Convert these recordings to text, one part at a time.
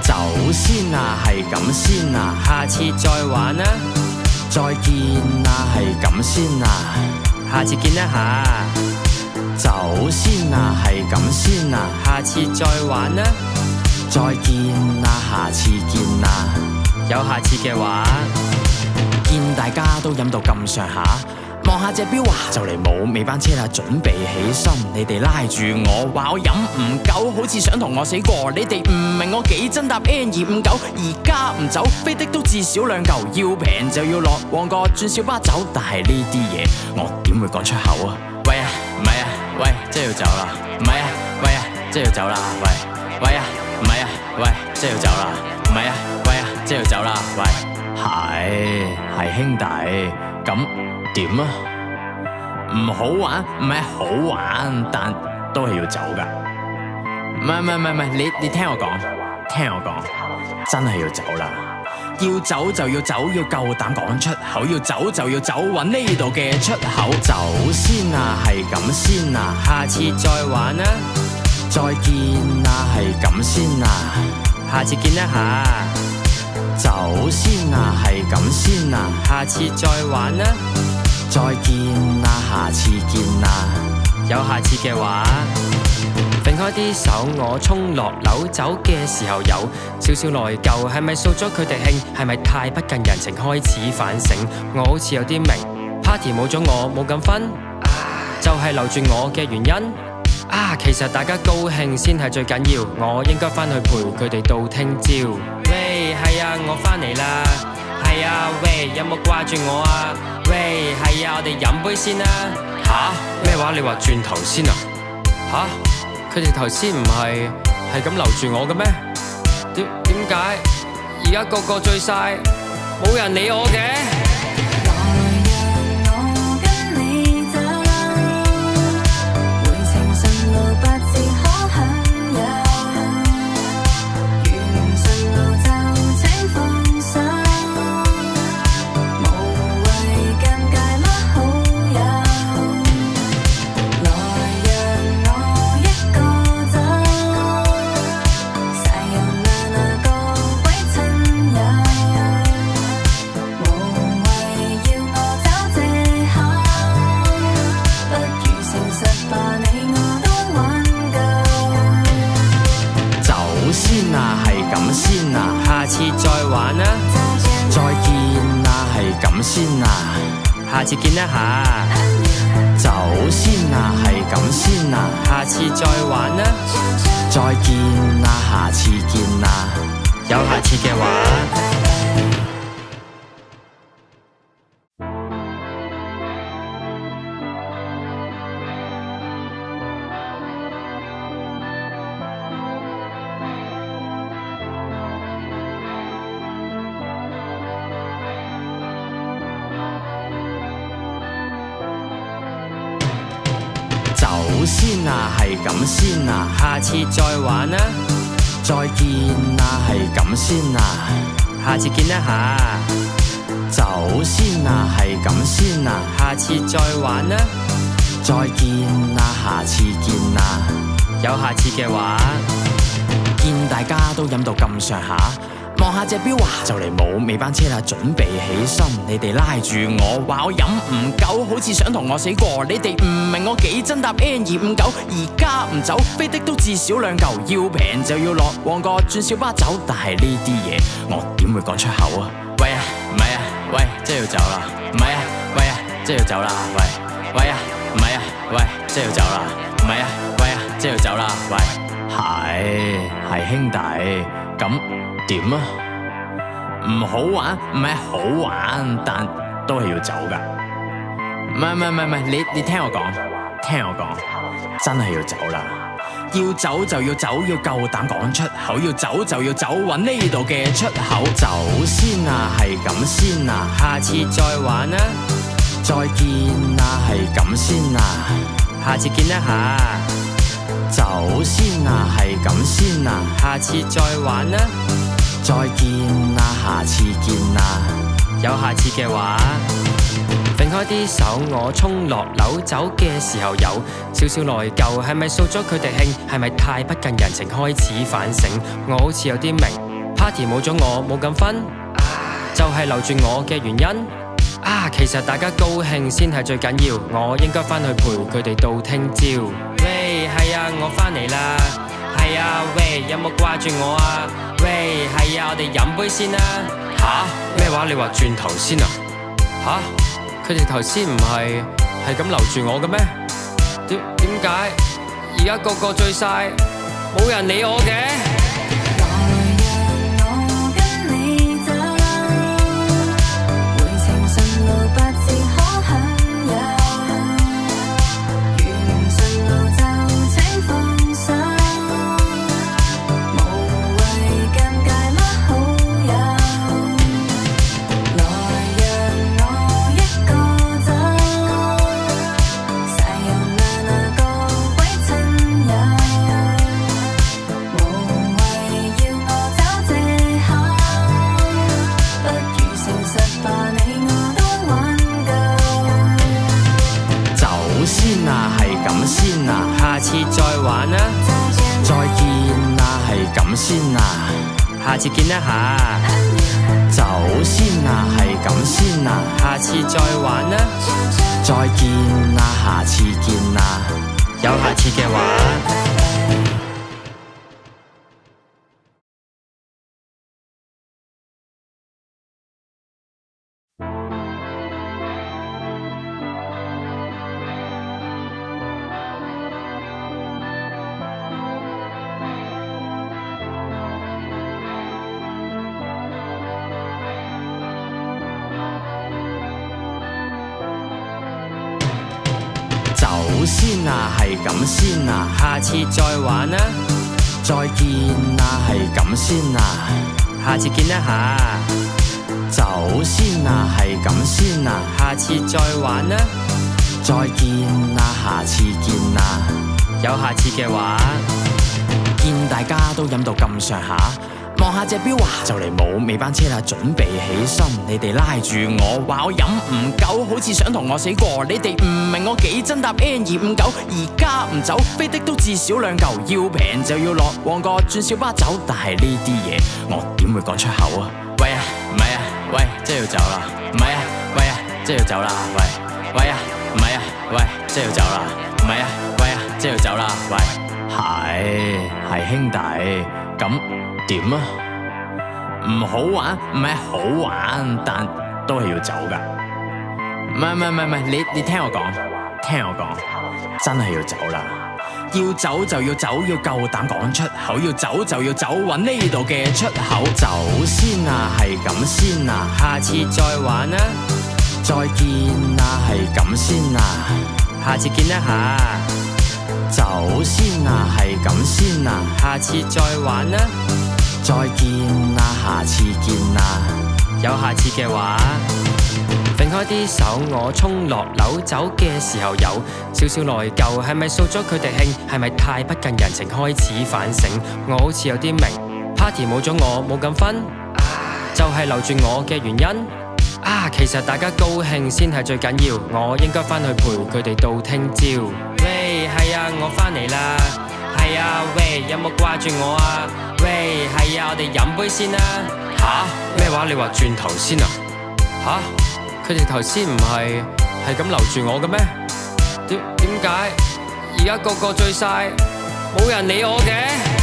走先啊，係咁先啊，下次再玩啊，再見啊，係咁先啊，下次見一下。走先啊，係咁先啊，下次再玩啊，再見啊，下次見啊，有下次嘅話，見大家都飲到咁上下。望下隻錶啊，就嚟冇尾班車啦，準備起身。你哋拉住我，話我飲唔夠，好似想同我死過。你哋唔明我幾真搭 N259，而家唔走，飛的都至少2嚿。要平就要落旺角轉小巴走，但係呢啲嘢我點會講出口啊？喂啊，唔係啊，喂，即係要走啦。唔係啊，喂啊，即係要走啦。喂，喂啊，唔係啊，喂，即係要走啦。唔係啊，喂啊，即係要走啦。喂，係兄弟，咁點啊？唔好玩，唔係好玩，但都係要走噶。唔係，你聽我講，真係要走啦。要走就要走，要夠膽講出口。要走就要走，搵呢度嘅出口。走先啊，係咁先啊，下次再玩啊，再見啊，係咁先啊，下次見一下。走先啊，係咁先啊，下次再玩啊，再見啊，下次見啊，有下次嘅話，揈開啲手，我衝落樓走嘅時候有少少內疚，係咪掃咗佢哋興？係咪太不近人情？開始反省，我好似有啲明 ，party 冇咗我冇咁分，就係留住我嘅原因。其實大家高興先係最緊要，我應該返去陪佢哋到聽朝。喂，係啊，我返嚟啦。係啊，喂，有冇掛住我啊？喂，係啊，我哋飲杯先啦。咩話？你話轉頭先啊？佢哋頭先唔係咁留住我嘅咩？點解而家個個醉晒，冇人理我嘅？先啊，下次再玩啊，再見啊，係咁先啊，下次見一下。走先啊，係咁先啊，下次再玩啊，再見啊，下次見啊，有下次嘅話。走先啊，係咁先啊，下次再玩啊，再見啊，係咁先啊，下次見一下。走先啊，係咁先啊，下次再玩啊，再見啊，下次見啊，有下次嘅話，見大家都飲到咁上下。望下隻錶啊，就嚟冇尾班車啦，準備起身。你哋拉住我，話我飲唔夠，好似想同我死過。你哋唔明我幾真搭 N259，而家唔走，飛的都至少2嚿。要平就要落旺角轉小巴走，但係呢啲嘢我點會講出口啊？喂啊，唔係啊，喂，即係要走啦。唔係啊，喂啊，即係要走啦。喂，喂啊，唔係啊，喂，即係要走啦。唔係啊，喂啊，即係要走啦。喂，係兄弟，咁點啊？唔好玩，唔係好玩，但都係要走噶。唔係，你聽我講，真係要走啦。要走就要走，要夠膽講出口，要走就要走，搵呢度嘅出口。走先啊，係咁先啊，下次再玩啊，再見啊，係咁先啊，下次見一下。走先啊，係咁先啊，下次再玩啊，再見啊，下次見啊，有下次嘅話。揈開啲手，我衝落樓走嘅時候有少少內疚，係咪掃咗佢哋興？係咪太不近人情？開始反省，我好似有啲明 party 冇咗我冇咁分，就係留住我嘅原因。其實大家高興先係最緊要，我應該返去陪佢哋到聽朝。喂，係啊，我返嚟啦。係啊，喂，有冇掛住我啊？喂，係啊，我哋飲杯先啦。咩話？你話轉頭先啊？佢哋頭先唔係咁留住我嘅咩？點解而家個個醉晒，冇人理我嘅？下次再玩啊，再見啊，係咁先啊，下次見一下。走先啊，係咁先啊，下次再玩啊，再見啊，下次見啊，有下次嘅話。走先啊，係咁先啊，下次再玩啊，再見啊，係咁先啊，下次見一下。走先啊，係咁先啊，下次再玩啊，再見啊，下次見啊，有下次嘅話。見大家都飲到咁上下，望下隻錶啊，就嚟冇尾班車啦，準備起身。你哋拉住我，話我飲唔夠，好似想同我死過。你哋唔明我幾真搭 N259，而家唔走，飛的都至少2嚿，要平就要落旺角轉小巴走。但係呢啲嘢我點會講出口啊？喂啊，唔係啊，喂，真係要走啦。唔係啊，喂啊，真係要走啦。喂啊，唔係啊，喂，真係要走啦。唔係啊，喂啊，真係要走啦。喂，係兄弟，咁點啊？唔好玩，唔係好玩，但都係要走噶。唔係，你聽我講，真係要走啦。要走就要走，要夠膽講出口，要走就要走，搵呢度嘅出口。走先啊，係咁先啊，下次再玩啊，再見啊，係咁先啊，下次見一下。走先啊，係咁先啊，下次再玩啊，再見啊，下次見啊，有下次嘅話。揈開啲手，我衝落樓走嘅時候有少少內疚，係咪掃咗佢哋興？係咪太不近人情？開始反省，我好似有啲明 party 冇咗我冇咁分，就係留住我嘅原因。其實大家高興先係最緊要，我應該返去陪佢哋到聽朝。喂，係啊，我返嚟啦。係啊，喂，有冇掛住我啊？喂，係啊，我哋飲杯先啦。咩話？你話轉頭先啊？佢哋頭先唔係咁留住我嘅咩？點解而家個個醉晒，冇人理我嘅？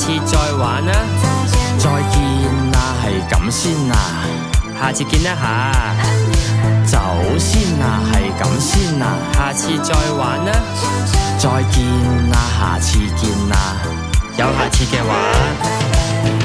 次再玩啦，再見啦，係咁先啦，下次見一下，走先啦，係咁先啦，下次再玩啦，再見啦，下次見啦，有下次嘅話。